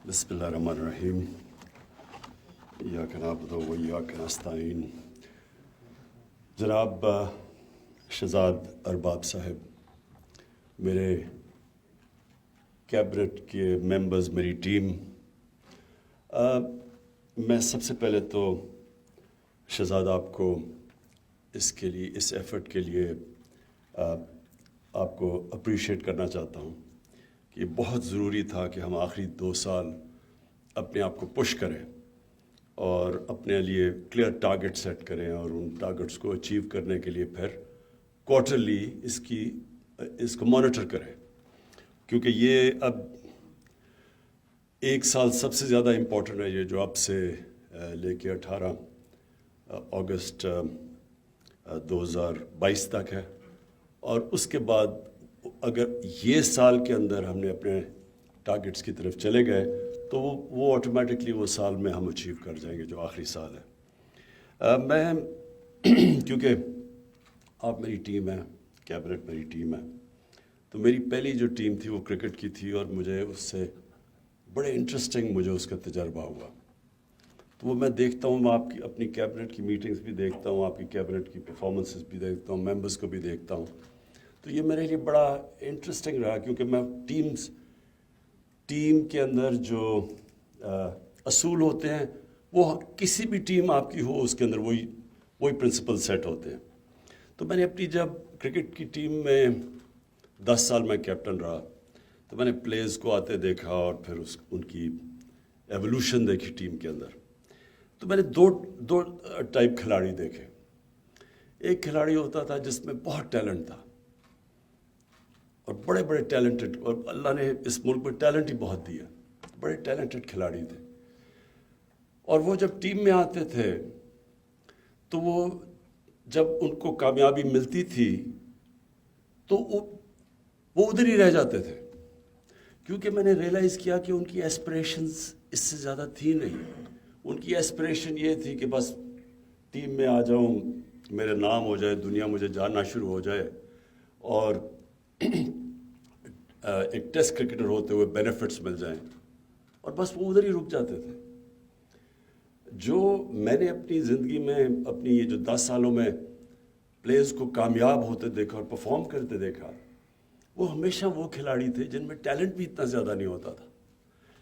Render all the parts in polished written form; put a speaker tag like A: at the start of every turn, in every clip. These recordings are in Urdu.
A: بسم اللہ الرحمن الرحیم ایاک نعبد و ایاک نستعین۔ جناب شہزاد ارباب صاحب، میرے کیبنٹ کے ممبرز، میری ٹیم، میں سب سے پہلے تو شہزاد آپ کو اس کے لیے، اس ایفرٹ کے لیے آپ کو اپریشیٹ کرنا چاہتا ہوں کہ بہت ضروری تھا کہ ہم آخری 2 سال اپنے آپ کو پش کریں اور اپنے لیے کلیئر ٹارگٹ سیٹ کریں اور ان ٹارگٹس کو اچیو کرنے کے لیے پھر کوارٹرلی اس کو مانیٹر کریں، کیونکہ یہ اب 1 سال سب سے زیادہ امپورٹنٹ ہے، یہ جو اب سے لے کے 18 اگست 2022 تک ہے، اور اس کے بعد اگر یہ سال کے اندر ہم نے اپنے ٹارگٹس کی طرف چلے گئے تو وہ آٹومیٹکلی وہ سال میں ہم اچیو کر جائیں گے جو آخری سال ہے۔ میں کیونکہ آپ میری ٹیم ہے، کیبنٹ میری ٹیم ہے، تو میری پہلی جو ٹیم تھی وہ کرکٹ کی تھی اور مجھے اس سے بڑے انٹرسٹنگ مجھے اس کا تجربہ ہوا۔ تو وہ میں دیکھتا ہوں، میں آپ کی اپنی کیبنٹ کی میٹنگز بھی دیکھتا ہوں، آپ کی کیبنٹ کی پرفارمنسز بھی دیکھتا ہوں، ممبرز کو بھی دیکھتا ہوں، تو یہ میرے لیے بڑا انٹرسٹنگ رہا، کیونکہ میں ٹیم کے اندر جو اصول ہوتے ہیں وہ کسی بھی ٹیم آپ کی ہو اس کے اندر وہی پرنسپل سیٹ ہوتے ہیں۔ تو میں نے اپنی جب کرکٹ کی ٹیم میں 10 سال میں کیپٹن رہا تو میں نے پلیئرز کو آتے دیکھا اور پھر ان کی ایولیوشن دیکھی ٹیم کے اندر۔ تو میں نے دو ٹائپ کھلاڑی دیکھے۔ ایک کھلاڑی ہوتا تھا جس میں بہت ٹیلنٹ تھا اور بڑے ٹیلنٹڈ، اور اللہ نے اس ملک میں ٹیلنٹ ہی بہت دیا، بڑے ٹیلنٹڈ کھلاڑی تھے، اور وہ جب ٹیم میں آتے تھے تو وہ جب ان کو کامیابی ملتی تھی تو وہ ادھر ہی رہ جاتے تھے، کیونکہ میں نے ریئلائز کیا کہ ان کی ایسپریشنز اس سے زیادہ تھی نہیں۔ ان کی ایسپریشن یہ تھی کہ بس ٹیم میں آ جاؤں، میرا نام ہو جائے، دنیا مجھے جاننا شروع ہو جائے، اور ایک ٹیسٹ کرکٹر ہوتے ہوئے بینیفٹس مل جائیں، اور بس وہ ادھر ہی رک جاتے تھے۔ جو میں نے اپنی زندگی میں، اپنی یہ جو 10 سالوں میں پلیئرز کو کامیاب ہوتے دیکھا اور پرفارم کرتے دیکھا، وہ ہمیشہ وہ کھلاڑی تھے جن میں ٹیلنٹ بھی اتنا زیادہ نہیں ہوتا تھا،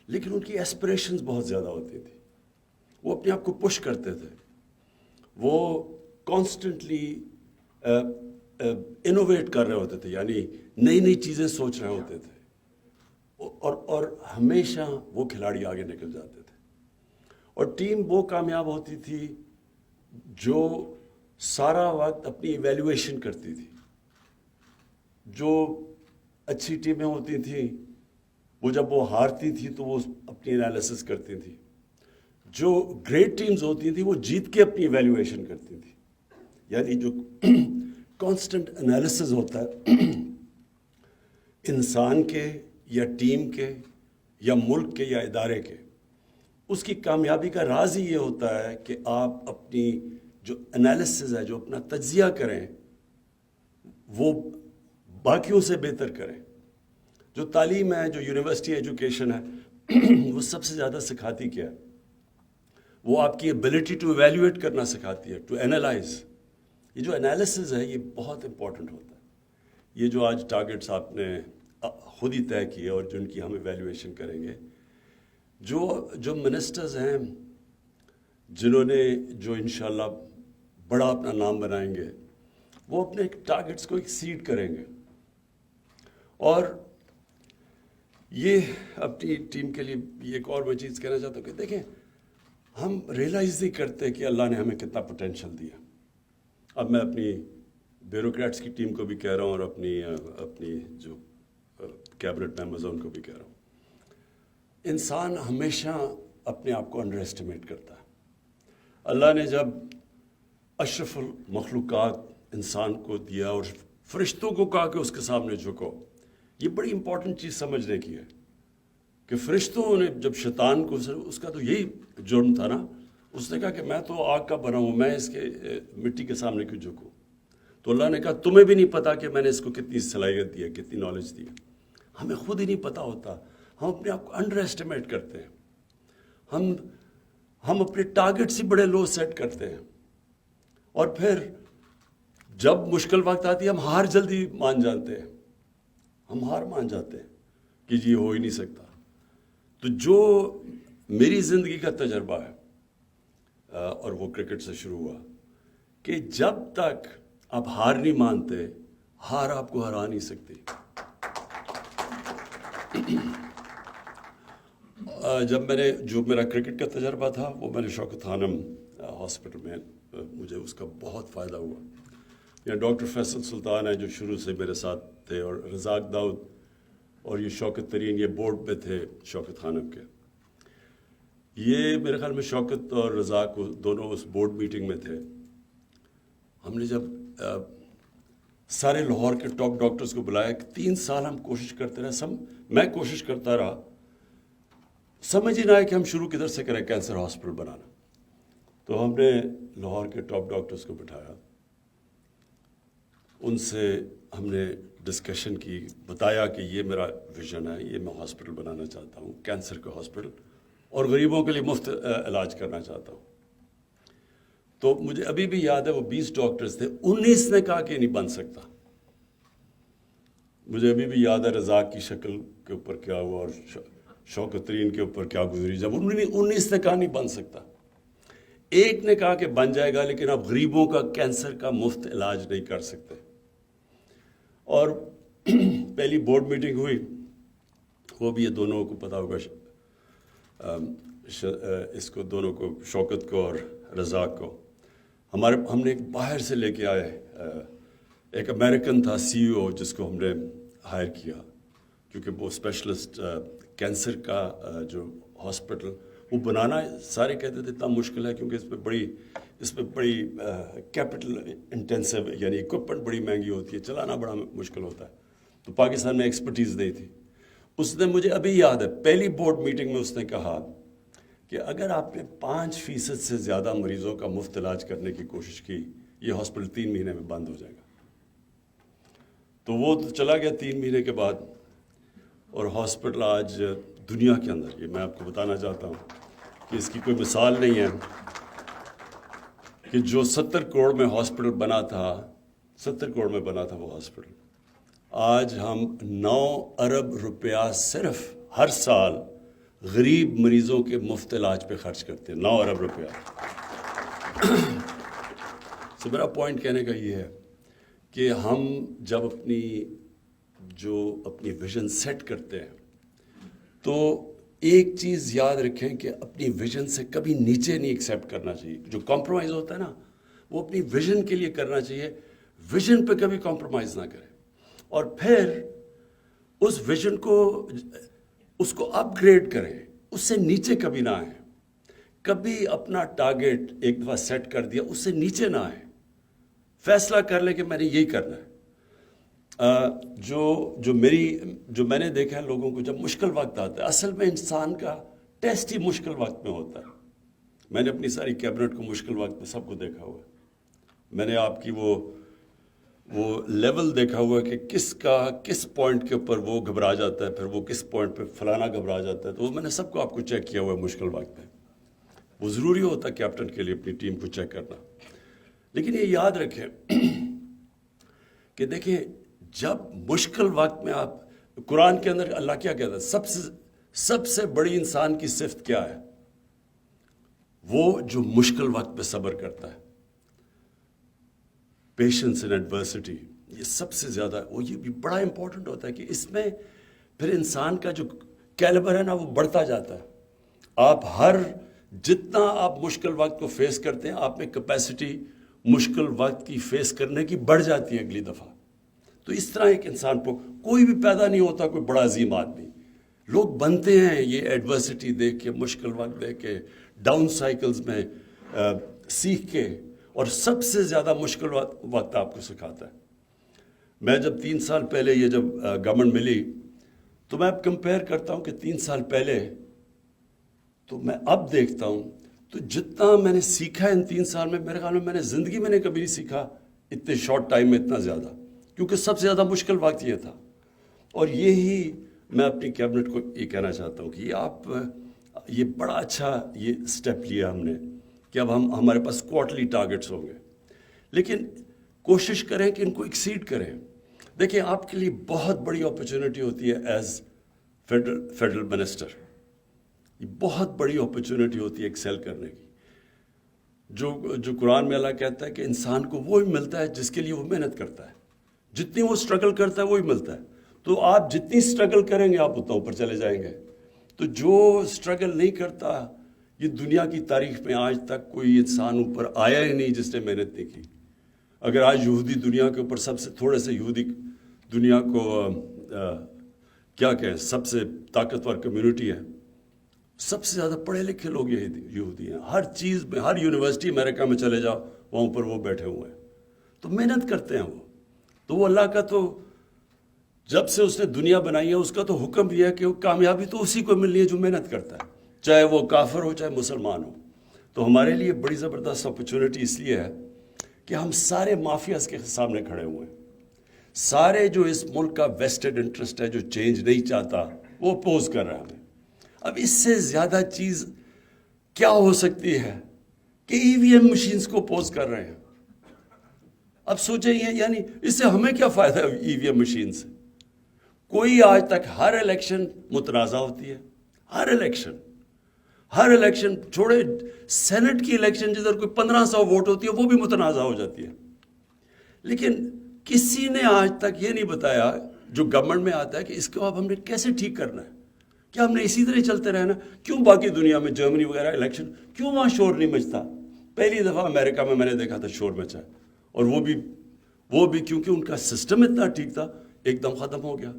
A: لیکن ان کی ایسپریشنز بہت زیادہ ہوتی تھی، وہ اپنے آپ کو پش کرتے تھے، وہ کانسٹنٹلی انوویٹ کر رہے ہوتے تھے، یعنی نئی چیزیں سوچ رہے ہوتے تھے، اور ہمیشہ وہ کھلاڑی آگے نکل جاتے تھے، اور ٹیم وہ کامیاب ہوتی تھی جو سارا وقت اپنی ایویلیویشن کرتی تھی۔ جو اچھی ٹیمیں ہوتی تھیں وہ جب وہ ہارتی تھی تو وہ اپنی انالیسس کرتی تھی، جو گریٹ ٹیمز ہوتی تھیں وہ جیت کے اپنی ایویلیویشن کرتی تھی، یعنی جو کانسٹنٹ انالیسز ہوتا ہے انسان کے یا ٹیم کے یا ملک کے یا ادارے کے، اس کی کامیابی کا راز ہی یہ ہوتا ہے کہ آپ اپنی جو انالیسز ہے، جو اپنا تجزیہ کریں، وہ باقیوں سے بہتر کریں۔ جو تعلیم ہے، جو یونیورسٹی ایجوکیشن ہے، وہ سب سے زیادہ سکھاتی کیا ہے؟ وہ آپ کی ایبلٹی ٹو ایویلیویٹ کرنا سکھاتی ہے، ٹو اینالائز۔ یہ جو انالیسز ہے یہ بہت امپورٹنٹ ہوتا ہے۔ یہ جو آج ٹارگٹس آپ نے خود ہی طے کیے اور جن کی ہم ایویلیویشن کریں گے، جو منسٹرز ہیں جنہوں نے جو انشاءاللہ بڑا اپنا نام بنائیں گے، وہ اپنے ٹارگٹس کو ایکسیڈ کریں گے، اور یہ اپنی ٹیم کے لیے ایک اور میں چیز کہنا چاہتا ہوں کہ دیکھیں، ہم ریئلائز نہیں کرتے کہ اللہ نے ہمیں کتنا پوٹینشیل دیا۔ اب میں اپنی بیوروکریٹس کی ٹیم کو بھی کہہ رہا ہوں اور اپنی جو کیبنٹ ممبرز ہیں ان کو بھی کہہ رہا ہوں، انسان ہمیشہ اپنے آپ کو انڈر ایسٹیمیٹ کرتا ہے۔ اللہ نے جب اشرف المخلوقات انسان کو دیا اور فرشتوں کو کہا کہ اس کے سامنے جھکو، یہ بڑی امپورٹنٹ چیز سمجھنے کی ہے کہ فرشتوں نے جب شیطان کو، اس کا تو یہی جرم تھا نا، اس نے کہا کہ میں تو آگ کا بنا ہوں، میں اس کے مٹی کے سامنے کیوں جھکوں؟ تو اللہ نے کہا تمہیں بھی نہیں پتا کہ میں نے اس کو کتنی صلاحیت دی ہے، کتنی نالج دی ہے۔ ہمیں خود ہی نہیں پتا ہوتا، ہم اپنے آپ کو انڈر ایسٹیمیٹ کرتے ہیں۔ ہم اپنے ٹارگٹ سے بڑے لو سیٹ کرتے ہیں، اور پھر جب مشکل وقت آتی ہے ہم ہار جلدی مان جاتے ہیں، ہم ہار مان جاتے ہیں کہ جی ہو ہی نہیں سکتا۔ تو جو میری زندگی کا تجربہ ہے، اور وہ کرکٹ سے شروع ہوا، کہ جب تک آپ ہار نہیں مانتے، ہار آپ کو ہرا نہیں سکتی۔ جب جو میرا کرکٹ کا تجربہ تھا وہ میں نے شوکت خانم ہاسپٹل میں، مجھے اس کا بہت فائدہ ہوا۔ یہاں ڈاکٹر فیصل سلطان ہیں جو شروع سے میرے ساتھ تھے، اور رزاق داؤد اور یہ شوکت ترین، یہ بورڈ پہ تھے شوکت خانم کے۔ یہ میرے خیال میں شوکت اور رزاق دونوں اس بورڈ میٹنگ میں تھے۔ ہم نے جب سارے لاہور کے ٹاپ ڈاکٹرز کو بلایا، کہ 3 سال ہم کوشش کرتے رہے، میں کوشش کرتا رہا، سمجھ ہی نہ آئے کہ ہم شروع کدھر سے کریں کینسر ہاسپٹل بنانا۔ تو ہم نے لاہور کے ٹاپ ڈاکٹرز کو بٹھایا، ان سے ہم نے ڈسکشن کی، بتایا کہ یہ میرا ویژن ہے، یہ میں ہاسپٹل بنانا چاہتا ہوں، کینسر کا ہاسپٹل، اور غریبوں کے لیے مفت علاج کرنا چاہتا ہوں۔ تو مجھے ابھی بھی یاد ہے وہ 20 ڈاکٹرز تھے، 19 نے کہا کہ نہیں بن سکتا۔ مجھے ابھی بھی یاد ہے رزاق کی شکل کے اوپر کیا ہوا اور شوکت ترین کے اوپر کیا گزری، جب 19 نے کہا نہیں بن سکتا۔ ایک نے کہا کہ بن جائے گا، لیکن آپ غریبوں کا کینسر کا مفت علاج نہیں کر سکتے۔ اور پہلی بورڈ میٹنگ ہوئی، وہ بھی یہ دونوں کو پتا ہوگا، اس کو دونوں کو، شوکت کو اور رزاق کو، ہم نے ایک باہر سے لے کے آئے، ایک امریکن تھا CEO جس کو ہم نے ہائر کیا، کیونکہ وہ اسپیشلسٹ کینسر کا جو ہاسپٹل وہ بنانا، سارے کہتے تھے اتنا مشکل ہے کیونکہ اس پہ بڑی کیپٹل انٹینسو، یعنی اکوپمنٹ بڑی مہنگی ہوتی ہے، چلانا بڑا مشکل ہوتا ہے، تو پاکستان میں ایکسپرٹیز نہیں تھی۔ اس نے، مجھے ابھی یاد ہے، پہلی بورڈ میٹنگ میں اس نے کہا کہ اگر آپ نے 5% سے زیادہ مریضوں کا مفت علاج کرنے کی کوشش کی، یہ ہاسپٹل 3 مہینے میں بند ہو جائے گا۔ تو وہ تو چلا گیا 3 مہینے کے بعد، اور ہاسپٹل آج دنیا کے اندر، یہ میں آپ کو بتانا چاہتا ہوں کہ اس کی کوئی مثال نہیں ہے، کہ جو 70 کروڑ میں ہاسپٹل بنا تھا، 70 کروڑ میں بنا تھا وہ ہاسپٹل، آج ہم 9 ارب روپیہ صرف ہر سال غریب مریضوں کے مفت علاج پہ خرچ کرتے ہیں، 9 ارب روپیہ۔ تو میرا پوائنٹ کہنے کا یہ ہے کہ ہم جب اپنی ویژن سیٹ کرتے ہیں، تو ایک چیز یاد رکھیں کہ اپنی ویژن سے کبھی نیچے نہیں ایکسیپٹ کرنا چاہیے۔ جو کمپرومائز ہوتا ہے نا، وہ اپنی ویژن کے لیے کرنا چاہیے، ویژن پہ کبھی کمپرومائز نہ کریں، اور پھر اس ویژن کو اپ گریڈ کریں، اس سے نیچے کبھی نہ آئیں۔ کبھی اپنا ٹارگٹ ایک دفعہ سیٹ کر دیا، اس سے نیچے نہ آئیں، فیصلہ کر لیں کہ میں نے یہی کرنا ہے۔ جو میں نے دیکھا ہے لوگوں کو، جب مشکل وقت آتا ہے، اصل میں انسان کا ٹیسٹ ہی مشکل وقت میں ہوتا ہے۔ میں نے اپنی ساری کیبنٹ کو مشکل وقت میں سب کو دیکھا ہوا ہے، میں نے آپ کی وہ لیول دیکھا ہوا ہے کہ کس پوائنٹ کے اوپر وہ گھبرا جاتا ہے، پھر وہ کس پوائنٹ پہ فلانا گھبرا جاتا ہے، تو وہ میں نے سب کو آپ کو چیک کیا ہوا ہے مشکل وقت میں۔ وہ ضروری ہوتا ہے کیپٹن کے لیے اپنی ٹیم کو چیک کرنا۔ لیکن یہ یاد رکھیں کہ دیکھیں، جب مشکل وقت میں آپ، قرآن کے اندر اللہ کیا کہتا ہے، سب سے بڑی انسان کی صفت کیا ہے؟ وہ جو مشکل وقت پہ صبر کرتا ہے، پیشنس ان ایڈورسٹی، یہ سب سے زیادہ، وہ یہ بھی بڑا امپورٹنٹ ہوتا ہے کہ اس میں پھر انسان کا جو کیلیبر ہے نا، وہ بڑھتا جاتا ہے۔ جتنا آپ مشکل وقت کو فیس کرتے ہیں، آپ میں کیپیسٹی مشکل وقت کی فیس کرنے کی بڑھ جاتی ہے اگلی دفعہ۔ تو اس طرح ایک انسان کو کوئی بھی پیدا نہیں ہوتا کوئی بڑا عظیم آدمی، لوگ بنتے ہیں یہ ایڈورسٹی دیکھ کے، مشکل وقت دیکھ کے، ڈاؤن سائیکلز میں سیکھ کے، اور سب سے زیادہ مشکل وقت آپ کو سکھاتا ہے۔ میں جب 3 سال پہلے یہ جب گورنمنٹ ملی، تو میں اب کمپیئر کرتا ہوں کہ 3 سال پہلے تو میں اب دیکھتا ہوں، تو جتنا میں نے سیکھا ان 3 سال میں، میرے خیال میں نے زندگی میں نے کبھی نہیں سیکھا اتنے شارٹ ٹائم میں اتنا زیادہ، کیونکہ سب سے زیادہ مشکل وقت یہ تھا۔ اور یہی میں اپنی کیبنٹ کو یہ کہنا چاہتا ہوں کہ یہ بڑا اچھا یہ سٹیپ لیا ہم نے کہ اب ہمارے پاس کوارٹرلی ٹارگٹس ہوں گے، لیکن کوشش کریں کہ ان کو ایکسیڈ کریں۔ دیکھیں آپ کے لیے بہت بڑی اپرچونٹی ہوتی ہے ایز فیڈرل منسٹر، یہ بہت بڑی اپرچونٹی ہوتی ہے ایکسیل کرنے کی۔ جو قرآن میں اللہ کہتا ہے کہ انسان کو وہی ملتا ہے جس کے لیے وہ محنت کرتا ہے، جتنی وہ سٹرگل کرتا ہے وہی ملتا ہے۔ تو آپ جتنی سٹرگل کریں گے آپ اتنا اوپر چلے جائیں گے۔ تو جو سٹرگل نہیں کرتا، یہ دنیا کی تاریخ میں آج تک کوئی انسان اوپر آیا ہی نہیں جس نے محنت نہیں کی۔ اگر آج یہودی دنیا کے اوپر سب سے تھوڑے سے یہودی دنیا کو کیا کہیں سب سے طاقتور کمیونٹی ہے، سب سے زیادہ پڑھے لکھے لوگ یہودی ہیں۔ ہر چیز میں، ہر یونیورسٹی امریکہ میں چلے جاؤ وہاں پر وہ بیٹھے ہوئے ہیں، تو محنت کرتے ہیں وہ۔ تو وہ اللہ کا تو جب سے اس نے دنیا بنائی ہے اس کا تو حکم بھی ہے کہ وہ کامیابی تو اسی کو ملنی ہے جو محنت کرتا ہے، چاہے وہ کافر ہو چاہے مسلمان ہو۔ تو ہمارے لیے بڑی زبردست اپرچونٹی اس لیے ہے کہ ہم سارے مافیاز کے سامنے کھڑے ہوئے ہیں، سارے جو اس ملک کا ویسٹڈ انٹرسٹ ہے جو چینج نہیں چاہتا وہ اپوز کر رہا ہے ہمیں۔ اب اس سے زیادہ چیز کیا ہو سکتی ہے کہ ای وی ایم مشینز کو اپوز کر رہے ہیں۔ اب سوچیں یعنی اس سے ہمیں کیا فائدہ ہے ای وی ایم مشین سے؟ کوئی آج تک ہر الیکشن متنازع ہوتی ہے، ہر الیکشن چھوڑے سینٹ کی الیکشن جدھر کوئی 1500 ووٹ ہوتی ہے وہ بھی متنازع ہو جاتی ہے، لیکن کسی نے آج تک یہ نہیں بتایا جو گورنمنٹ میں آتا ہے کہ اس کو اب ہم نے کیسے ٹھیک کرنا ہے۔ کیا ہم نے اسی طرح چلتے رہنا؟ کیوں باقی دنیا میں جرمنی وغیرہ الیکشن کیوں وہاں شور نہیں مچتا؟ پہلی دفعہ امریکہ میں نے دیکھا تھا شور مچا ہے، اور وہ بھی کیونکہ ان کا سسٹم اتنا ٹھیک تھا، ایک دم ختم ہو گیا۔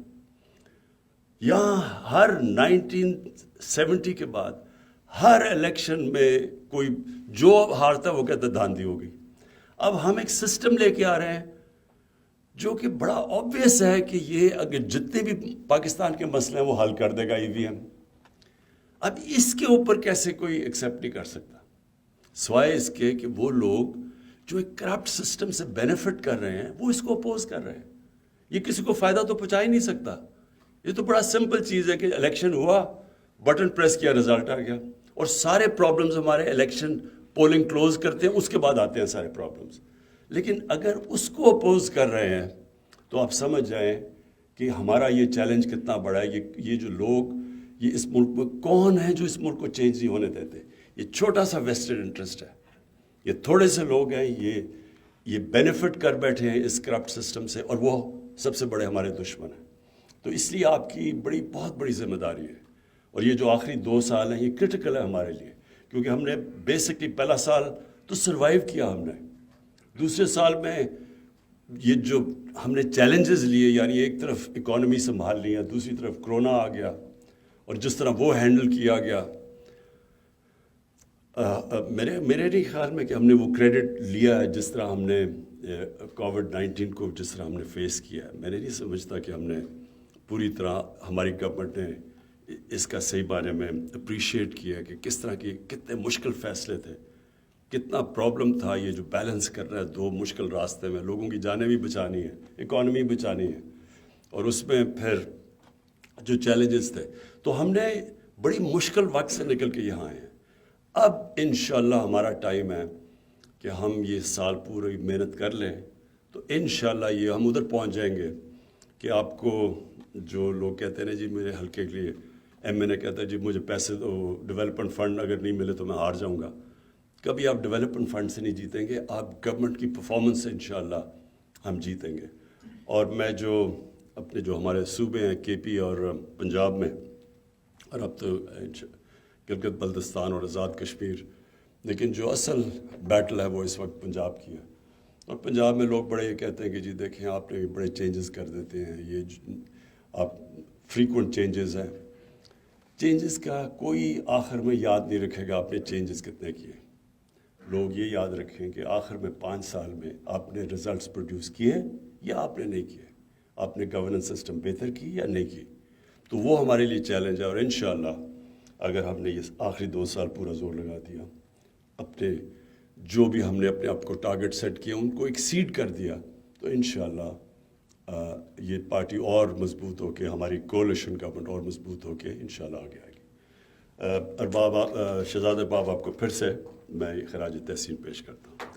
A: یہاں ہر 1970 کے بعد ہر الیکشن میں کوئی جو ہارتا وہ کہتا دھاندلی ہو گئی۔ اب ہم ایک سسٹم لے کے آ رہے ہیں جو کہ بڑا آبویس ہے کہ یہ اگر جتنے بھی پاکستان کے مسئلے ہیں وہ حل کر دے گا ای وی ایم۔ اب اس کے اوپر کیسے کوئی ایکسیپٹ نہیں کر سکتا سوائے اس کے کہ وہ لوگ جو ایک کرپٹ سسٹم سے بینیفٹ کر رہے ہیں وہ اس کو اپوز کر رہے ہیں۔ یہ کسی کو فائدہ تو پہنچا ہی نہیں سکتا۔ یہ تو بڑا سمپل چیز ہے کہ الیکشن ہوا، بٹن پریس کیا، رزلٹ آ گیا، اور سارے پرابلمز ہمارے الیکشن پولنگ کلوز کرتے ہیں اس کے بعد آتے ہیں سارے پرابلمز۔ لیکن اگر اس کو اپوز کر رہے ہیں تو آپ سمجھ جائیں کہ ہمارا یہ چیلنج کتنا بڑا ہے۔ یہ جو لوگ یہ اس ملک میں کون ہیں جو اس ملک کو چینج نہیں ہونے دیتے؟ یہ چھوٹا سا ویسٹڈ انٹرسٹ ہے، یہ تھوڑے سے لوگ ہیں، یہ بینیفٹ کر بیٹھے ہیں اس کرپٹ سسٹم سے، اور وہ سب سے بڑے ہمارے دشمن ہیں۔ تو اس لیے آپ کی بہت بڑی ذمہ داری ہے، اور یہ جو آخری 2 سال ہیں یہ کرٹیکل ہے ہمارے لیے، کیونکہ ہم نے بیسکلی پہلا سال تو سروائیو کیا ہم نے، دوسرے سال میں یہ جو ہم نے چیلنجز لیے، یعنی ایک طرف اکانومی سنبھال لی ہے، دوسری طرف کرونا آ گیا، اور جس طرح وہ ہینڈل کیا گیا، میرے نہیں خیال میں کہ ہم نے وہ کریڈٹ لیا ہے جس طرح ہم نے کووڈ-19 کو جس طرح ہم نے فیس کیا ہے۔ میں نہیں سمجھتا کہ ہم نے پوری طرح ہماری گورنمنٹ نے اس کا صحیح بارے میں اپریشیٹ کیا کہ کس طرح کی کتنے مشکل فیصلے تھے، کتنا پرابلم تھا یہ جو بیلنس کرنا ہے 2 مشکل راستے میں، لوگوں کی جانیں بھی بچانی ہے، اکانومی بچانی ہے، اور اس میں پھر جو چیلنجز تھے۔ تو ہم نے بڑی مشکل وقت سے نکل کے یہاں آئے ہیں۔ اب انشاءاللہ ہمارا ٹائم ہے کہ ہم یہ سال پوری محنت کر لیں، تو انشاءاللہ یہ ہم ادھر پہنچ جائیں گے کہ آپ کو جو لوگ کہتے ہیں نا جی میرے حلقے کے لیے ایم این اے کہتا ہے جی مجھے پیسے دو، ڈیولپمنٹ فنڈ اگر نہیں ملے تو میں ہار جاؤں گا۔ کبھی آپ ڈیولپمنٹ فنڈ سے نہیں جیتیں گے، آپ گورنمنٹ کی پرفارمنس سے انشاءاللہ ہم جیتیں گے۔ اور میں اپنے جو ہمارے صوبے ہیں کے پی اور پنجاب میں، اور اب تو گلگت بلتستان اور آزاد کشمیر، لیکن جو اصل بیٹل ہے وہ اس وقت پنجاب کی ہے۔ اور پنجاب میں لوگ بڑے یہ کہتے ہیں کہ جی دیکھیں آپ نے بڑے چینجز کر دیتے ہیں، یہ آپ فریکوینٹ چینجز ہیں۔ چینجز کا کوئی آخر میں یاد نہیں رکھے گا آپ نے چینجز کتنے کیے۔ لوگ یہ یاد رکھیں کہ آخر میں 5 سال میں آپ نے رزلٹس پروڈیوس کیے یا آپ نے نہیں کیے، آپ نے گورننس سسٹم بہتر کی یا نہیں کی۔ تو وہ ہمارے لیے چیلنج ہے، اور انشاءاللہ اگر ہم نے یہ آخری 2 سال پورا زور لگا دیا، اپنے جو بھی ہم نے اپنے آپ کو ٹارگٹ سیٹ کیا ان کو ایکسیڈ کر دیا، تو انشاءاللہ یہ پارٹی اور مضبوط ہو کے، ہماری کولیشن گورنمنٹ اور مضبوط ہو کے انشاءاللہ آگے آئے گی۔ ارباب شہزاد ارباب آپ کو پھر سے میں خراج تحسین پیش کرتا ہوں.